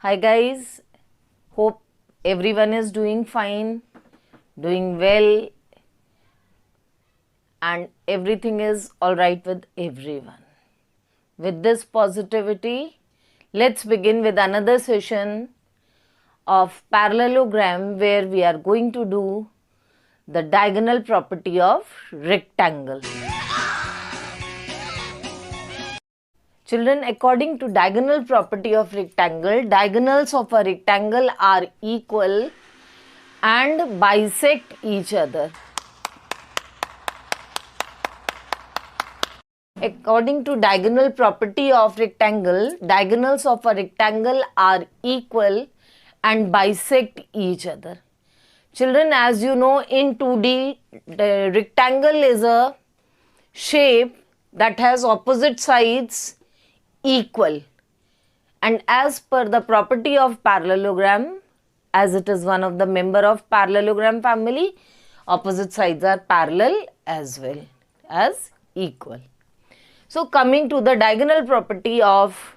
Hi guys, hope everyone is doing fine, doing well, and everything is alright with everyone. With this positivity, let's begin with another session of parallelogram where we are going to do the diagonal property of rectangle. Children, according to diagonal property of rectangle, diagonals of a rectangle are equal and bisect each other. According to diagonal property of rectangle, diagonals of a rectangle are equal and bisect each other. Children, as you know, in 2D, the rectangle is a shape that has opposite sides equal, and as per the property of parallelogram, as it is one of the member of parallelogram family, opposite sides are parallel as well as equal. So coming to the diagonal property of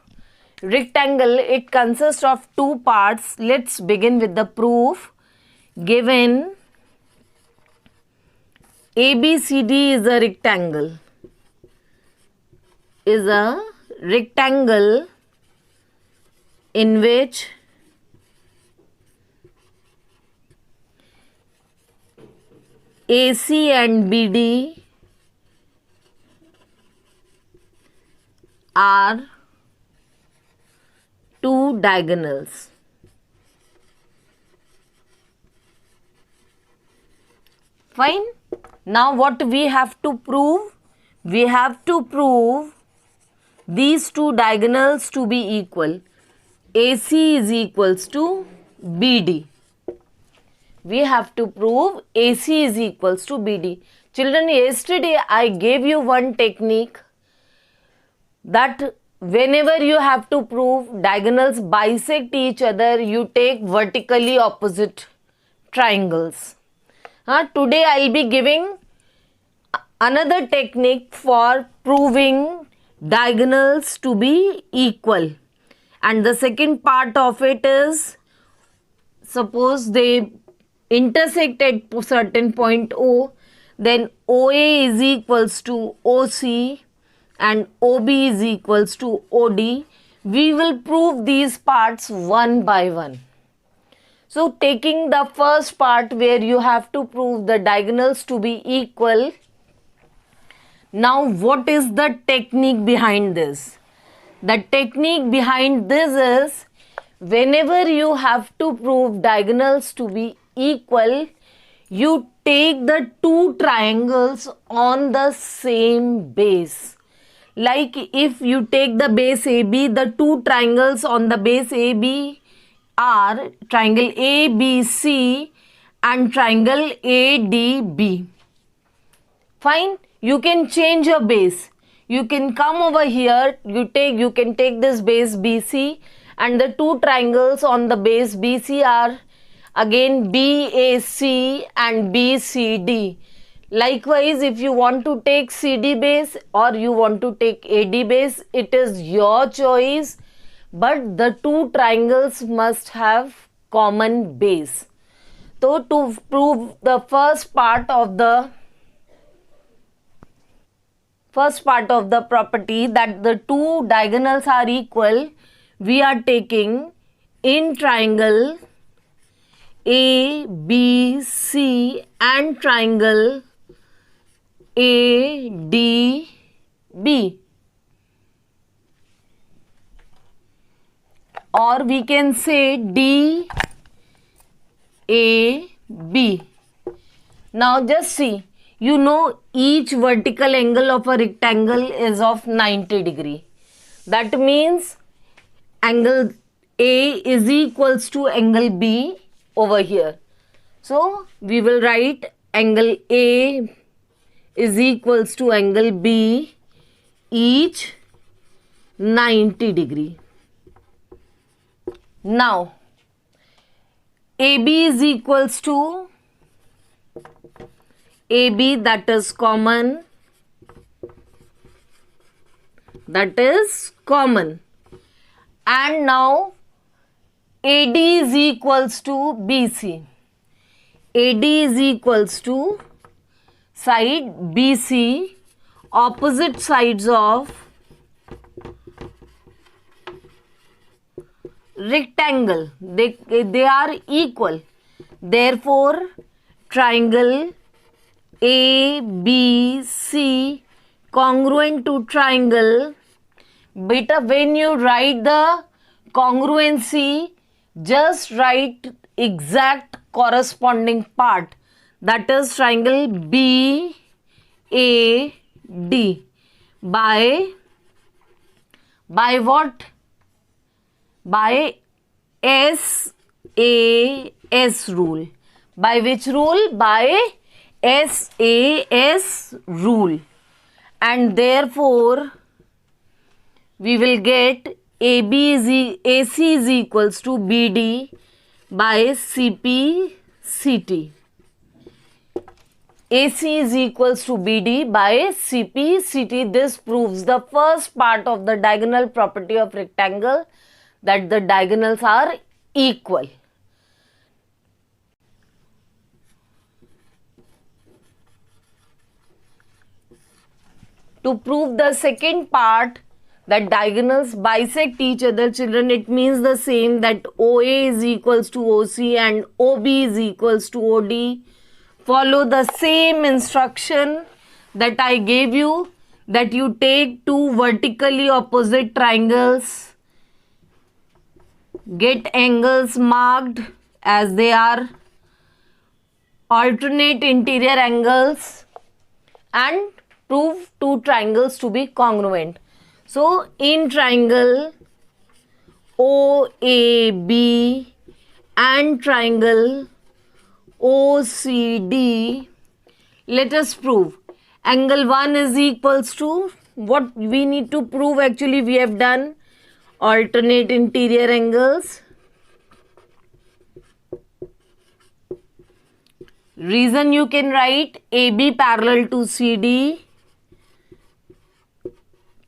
rectangle, it consists of two parts. Let's begin with the proof. Given ABCD is a rectangle, in which AC and BD are two diagonals. Fine. Now what we have to prove? We have to prove these two diagonals to be equal. AC is equals to BD. We have to prove AC is equals to BD. Children, yesterday I gave you one technique that whenever you have to prove diagonals bisect each other, you take vertically opposite triangles. Today I will be giving another technique for proving diagonals to be equal, and the second part of it is, suppose they intersect at certain point O, then OA is equals to OC and OB is equals to OD. We will prove these parts one by one. So taking the first part where you have to prove the diagonals to be equal. Now what is the technique behind this? The technique behind this is, whenever you have to prove diagonals to be equal, you take the two triangles on the same base. Like if you take the base AB, the two triangles on the base AB are triangle ABC and triangle ADB. Fine. You can change your base. You can come over here, you can take this base BC, and the two triangles on the base BC are again BAC and BCD. Likewise, if you want to take CD base or you want to take AD base, it is your choice, but the two triangles must have common base. So to prove the first part of the property, that the two diagonals are equal, we are taking in triangle ABC and triangle ADB. Or we can say DAB. Now just see, you know each vertical angle of a rectangle is of 90 degree. That means angle A is equals to angle B over here. So we will write angle A is equals to angle B, each 90 degree. Now AB is equals to AB, that is common, and now AD is equals to BC. AD is equals to side BC, opposite sides of rectangle. They are equal. Therefore, triangle ABC congruent to triangle. Beta, when you write the congruency, just write exact corresponding part, that is triangle BAD by what? By SAS rule. By which rule? By SAS rule. And therefore we will get AC is equals to BD by CP/CT. AC is equals to BD by CP/CT. This proves the first part of the diagonal property of rectangle, that the diagonals are equal. To prove the second part, that diagonals bisect each other, children, it means the same, that OA is equals to OC and OB is equals to OD. Follow the same instruction that I gave you, that you take two vertically opposite triangles, get angles marked as they are alternate interior angles, and prove two triangles to be congruent. So, in triangle OAB and triangle OCD, let us prove angle 1 is equals to, what we need to prove, actually we have done alternate interior angles. Reason you can write AB parallel to CD,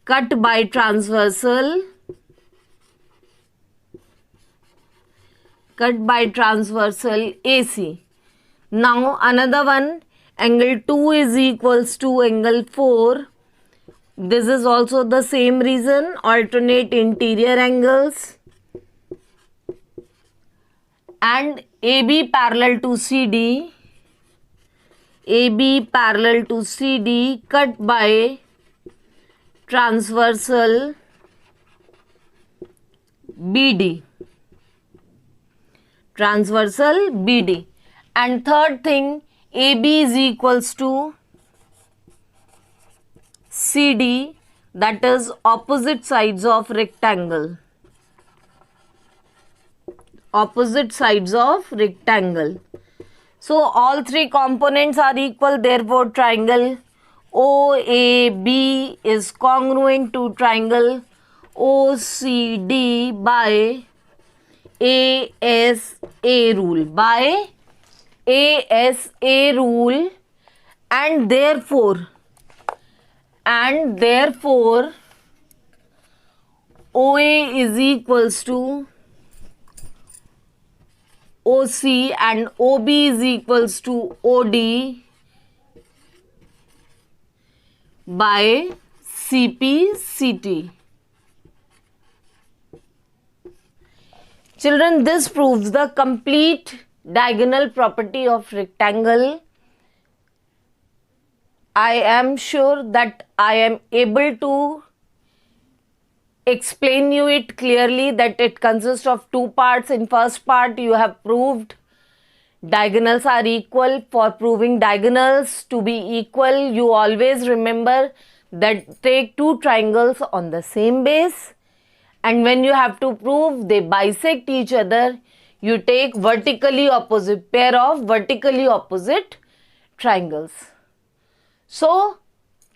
cut by transversal, AC. Now another one, angle 2 is equals to angle 4. This is also the same reason, alternate interior angles. And AB parallel to CD, cut by transversal BD. And third thing, AB is equals to CD, that is opposite sides of rectangle. So all three components are equal, therefore triangle OAB is congruent to triangle OCD by ASA rule, and therefore OA is equals to OC and OB is equals to OD by CP/CT. Children, this proves the complete diagonal property of rectangle. I am sure that I am able to explain you it clearly, that it consists of two parts. In first part, you have proved diagonals are equal. For proving diagonals to be equal, you always remember that take two triangles on the same base, and when you have to prove they bisect each other, you take pair of vertically opposite triangles. So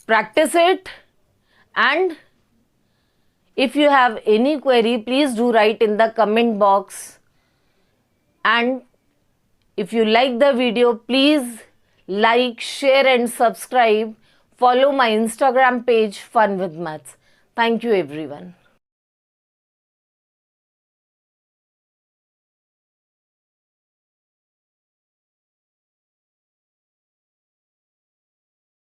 practice it, and if you have any query, please do write in the comment box. And if you like the video, please like, share and subscribe. Follow my Instagram page, Fun with Maths. Thank you everyone.